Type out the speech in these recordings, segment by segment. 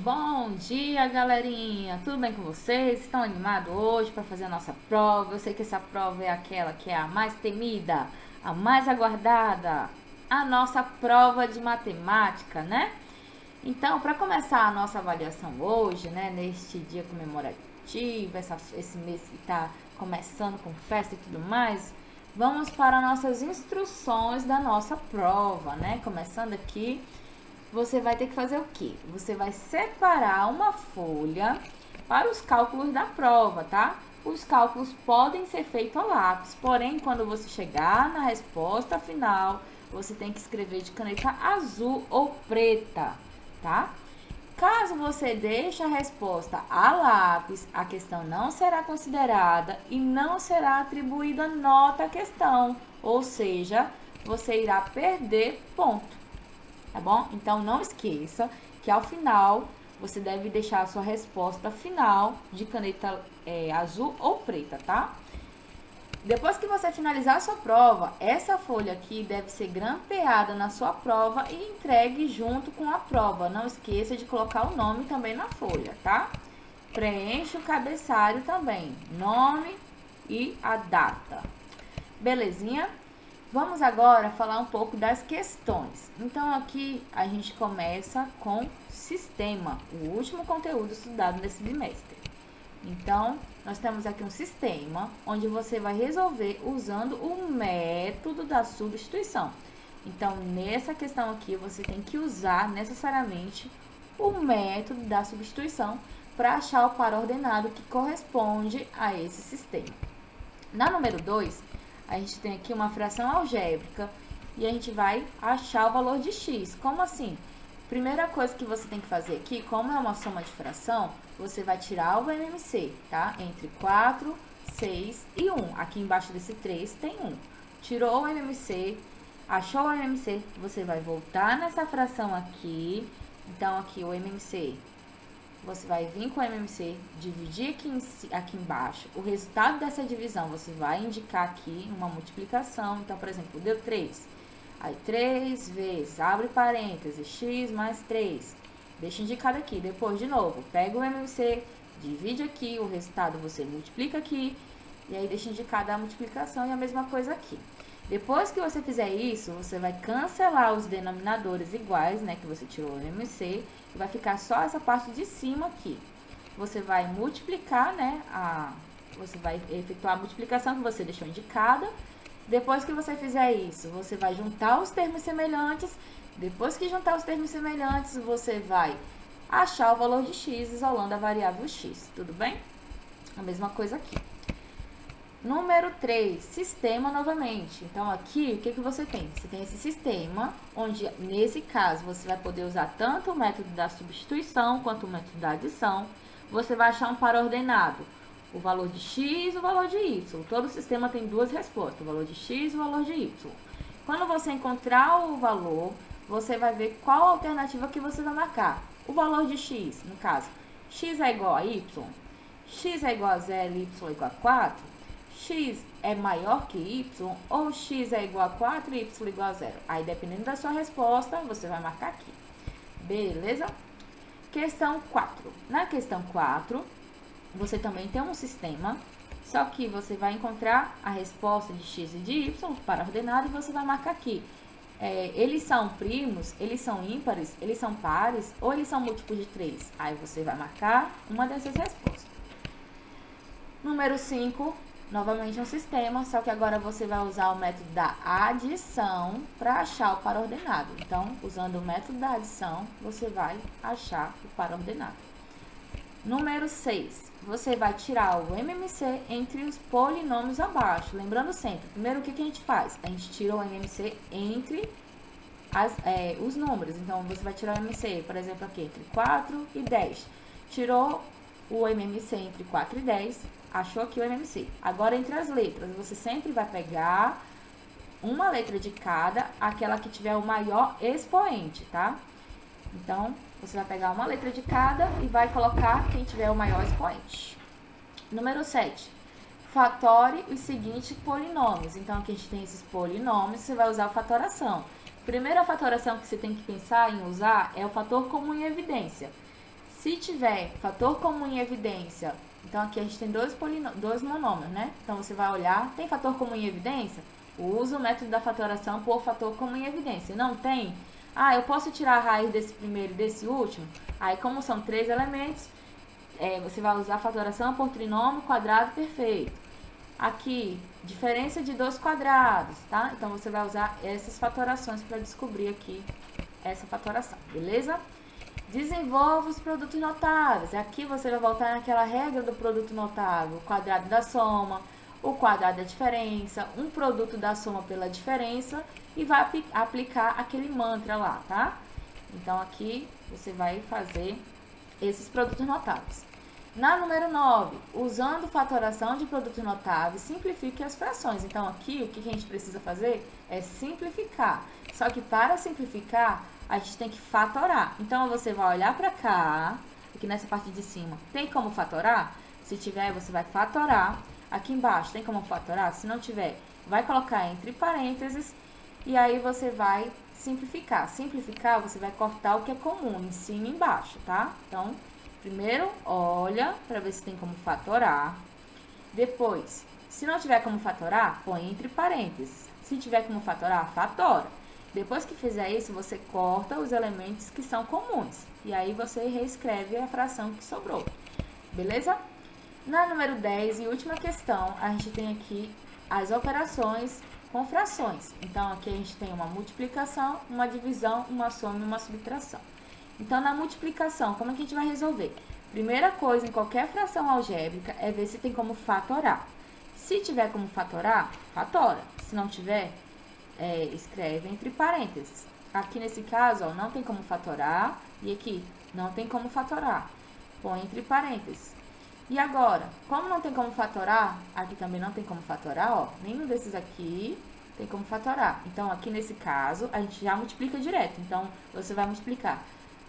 Bom dia, galerinha! Tudo bem com vocês? Estão animados hoje para fazer a nossa prova? Eu sei que essa prova é aquela que é a mais temida, a mais aguardada, a nossa prova de matemática, né? Então, para começar a nossa avaliação hoje, né, neste dia comemorativo, esse mês que está começando com festa e tudo mais, vamos para nossas instruções da nossa prova, né? Começando aqui. Você vai ter que fazer o quê? Você vai separar uma folha para os cálculos da prova, tá? Os cálculos podem ser feitos a lápis, porém, quando você chegar na resposta final, você tem que escrever de caneta azul ou preta, tá? Caso você deixe a resposta a lápis, a questão não será considerada e não será atribuída nota à questão, ou seja, você irá perder ponto. Tá bom? Então, não esqueça que ao final, você deve deixar a sua resposta final de caneta azul ou preta, tá? Depois que você finalizar a sua prova, essa folha aqui deve ser grampeada na sua prova e entregue junto com a prova. Não esqueça de colocar o nome também na folha, tá? Preencha o cabeçalho também, nome e a data. Belezinha? Vamos agora falar um pouco das questões. Então, aqui a gente começa com sistema, o último conteúdo estudado nesse bimestre. Então, nós temos aqui um sistema onde você vai resolver usando o método da substituição. Então, nessa questão aqui, você tem que usar necessariamente o método da substituição para achar o par ordenado que corresponde a esse sistema. Na número 2, a gente tem aqui uma fração algébrica e a gente vai achar o valor de x. Como assim? Primeira coisa que você tem que fazer aqui, como é uma soma de fração, você vai tirar o MMC, tá? Entre 4, 6 e 1. Aqui embaixo desse 3 tem 1. Tirou o MMC, achou o MMC, você vai voltar nessa fração aqui. Então, aqui o MMC, você vai vir com o MMC, dividir aqui embaixo. O resultado dessa divisão, você vai indicar aqui uma multiplicação. Então, por exemplo, deu 3. Aí, 3 vezes, abre parênteses, x mais 3. Deixa indicado aqui. Depois, de novo, pega o MMC, divide aqui, o resultado você multiplica aqui. E aí, deixa indicada a multiplicação e a mesma coisa aqui. Depois que você fizer isso, você vai cancelar os denominadores iguais, né, que você tirou o MMC, e vai ficar só essa parte de cima aqui. Você vai multiplicar, né, você vai efetuar a multiplicação que você deixou indicada. Depois que você fizer isso, você vai juntar os termos semelhantes. Depois que juntar os termos semelhantes, você vai achar o valor de x isolando a variável x, tudo bem? A mesma coisa aqui. Número 3, sistema novamente. Então, aqui, o que você tem? Você tem esse sistema, onde, nesse caso, você vai poder usar tanto o método da substituição, quanto o método da adição. Você vai achar um par ordenado, o valor de x e o valor de y. Todo sistema tem duas respostas, o valor de x e o valor de y. Quando você encontrar o valor, você vai ver qual alternativa que você vai marcar. O valor de x, no caso, x é igual a y, x é igual a 0 e y é igual a 4, x é maior que y, ou x é igual a 4 e y é igual a 0. Aí, dependendo da sua resposta, você vai marcar aqui. Beleza? Questão 4. Na questão 4, você também tem um sistema, só que você vai encontrar a resposta de x e de y para ordenado e você vai marcar aqui. Eles são primos, eles são ímpares, eles são pares ou eles são múltiplos de 3? Aí, você vai marcar uma dessas respostas. Número 5. Novamente um sistema, só que agora você vai usar o método da adição para achar o par ordenado. Então, usando o método da adição, você vai achar o par ordenado. Número 6. Você vai tirar o MMC entre os polinômios abaixo. Lembrando sempre, primeiro o que a gente faz? A gente tira o MMC entre os números. Então, você vai tirar o MMC, por exemplo, aqui entre 4 e 10. Tirou o MMC entre 4 e 10, achou aqui o MMC. Agora, entre as letras, você sempre vai pegar uma letra de cada, aquela que tiver o maior expoente, tá? Então, você vai pegar uma letra de cada e vai colocar quem tiver o maior expoente. Número 7. Fatore os seguintes polinômios. Então, aqui a gente tem esses polinômios, você vai usar a fatoração. Primeira fatoração que você tem que pensar em usar é o fator comum em evidência. Se tiver fator comum em evidência, então aqui a gente tem dois monômios, né? Então você vai olhar, tem fator comum em evidência? Usa o método da fatoração por fator comum em evidência. Não tem? Ah, eu posso tirar a raiz desse primeiro e desse último? Aí, como são 3 elementos, você vai usar a fatoração por trinômio quadrado perfeito. Aqui, diferença de 2 quadrados, tá? Então, você vai usar essas fatorações para descobrir aqui essa fatoração, beleza? Desenvolva os produtos notáveis. Aqui você vai voltar naquela regra do produto notável, o quadrado da soma, o quadrado da diferença, um produto da soma pela diferença e vai aplicar aquele mantra lá, tá? Então, aqui você vai fazer esses produtos notáveis. Na número 9, usando fatoração de produtos notáveis, simplifique as frações. Então, aqui, o que a gente precisa fazer é simplificar. Só que para simplificar, a gente tem que fatorar. Então, você vai olhar para cá, aqui nessa parte de cima. Tem como fatorar? Se tiver, você vai fatorar. Aqui embaixo, tem como fatorar? Se não tiver, vai colocar entre parênteses e aí você vai simplificar. Simplificar, você vai cortar o que é comum, em cima e embaixo, tá? Então, primeiro, olha para ver se tem como fatorar. Depois, se não tiver como fatorar, põe entre parênteses. Se tiver como fatorar, fatora. Depois que fizer isso, você corta os elementos que são comuns. E aí, você reescreve a fração que sobrou. Beleza? Na número 10 e última questão, a gente tem aqui as operações com frações. Então, aqui a gente tem uma multiplicação, uma divisão, uma soma e uma subtração. Então, na multiplicação, como é que a gente vai resolver? Primeira coisa, em qualquer fração algébrica, é ver se tem como fatorar. Se tiver como fatorar, fatora. Se não tiver, escreve entre parênteses. Aqui nesse caso, ó, não tem como fatorar. E aqui, não tem como fatorar. Põe entre parênteses. E agora, como não tem como fatorar, aqui também não tem como fatorar, ó. Nenhum desses aqui tem como fatorar. Então, aqui nesse caso, a gente já multiplica direto. Então, você vai multiplicar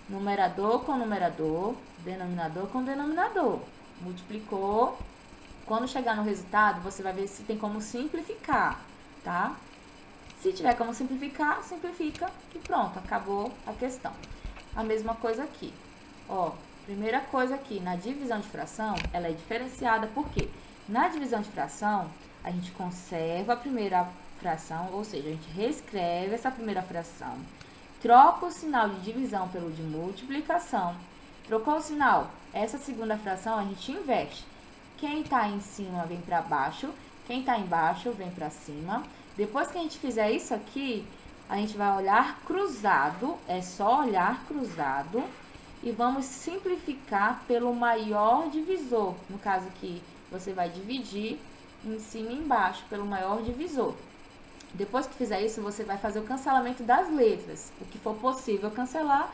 numerador com numerador, denominador com denominador. Multiplicou. Quando chegar no resultado, você vai ver se tem como simplificar, tá? Se tiver como simplificar, simplifica e pronto, acabou a questão. A mesma coisa aqui, ó. Primeira coisa aqui, na divisão de fração, ela é diferenciada porque na divisão de fração, a gente conserva a primeira fração, ou seja, a gente reescreve essa primeira fração, troca o sinal de divisão pelo de multiplicação, trocou o sinal, essa segunda fração a gente inverte. Quem está em cima vem para baixo, quem está embaixo vem para cima. Depois que a gente fizer isso aqui, a gente vai olhar cruzado, é só olhar cruzado. E vamos simplificar pelo maior divisor. No caso aqui, você vai dividir em cima e embaixo pelo maior divisor. Depois que fizer isso, você vai fazer o cancelamento das letras. O que for possível cancelar.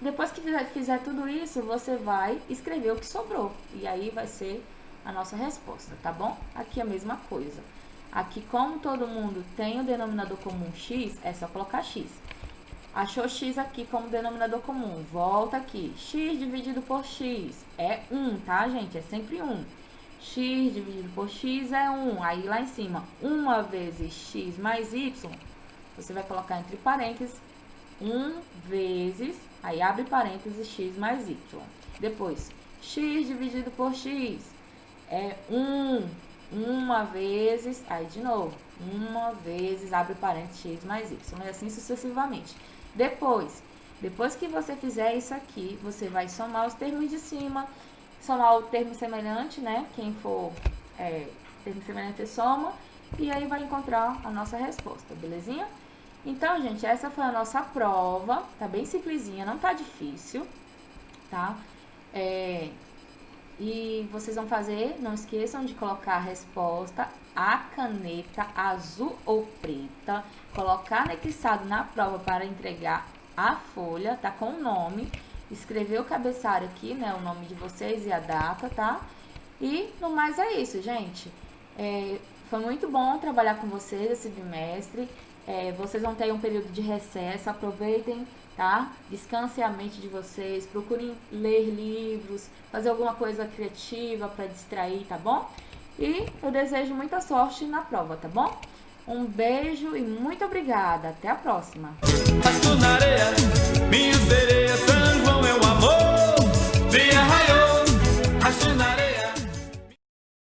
Depois que fizer tudo isso, você vai escrever o que sobrou. E aí vai ser a nossa resposta, tá bom? Aqui a mesma coisa. Aqui, como todo mundo tem o denominador comum x, é só colocar x. Achou x aqui como denominador comum, volta aqui, x dividido por x é 1, tá, gente? É sempre 1. X dividido por x é 1, aí lá em cima, 1 vezes x mais y, você vai colocar entre parênteses, 1 vezes, aí abre parênteses, x mais y. Depois, x dividido por x é 1 vezes, aí de novo, 1 vezes, abre parênteses, x mais y, e assim sucessivamente. Depois que você fizer isso aqui, você vai somar os termos de cima, somar o termo semelhante, né? Quem for termo semelhante soma, e aí vai encontrar a nossa resposta, belezinha? Então, gente, essa foi a nossa prova, tá bem simplesinha, não tá difícil, tá? E vocês vão fazer, não esqueçam de colocar a resposta, a caneta azul ou preta, colocar anexado na prova para entregar a folha, tá? Com o nome, escrever o cabeçalho aqui, né? O nome de vocês e a data, tá? E no mais é isso, gente. Foi muito bom trabalhar com vocês esse bimestre. Vocês vão ter um período de recesso, aproveitem, tá? Descansem a mente de vocês, procurem ler livros, fazer alguma coisa criativa para distrair, tá bom? E eu desejo muita sorte na prova, tá bom? Um beijo e muito obrigada. Até a próxima.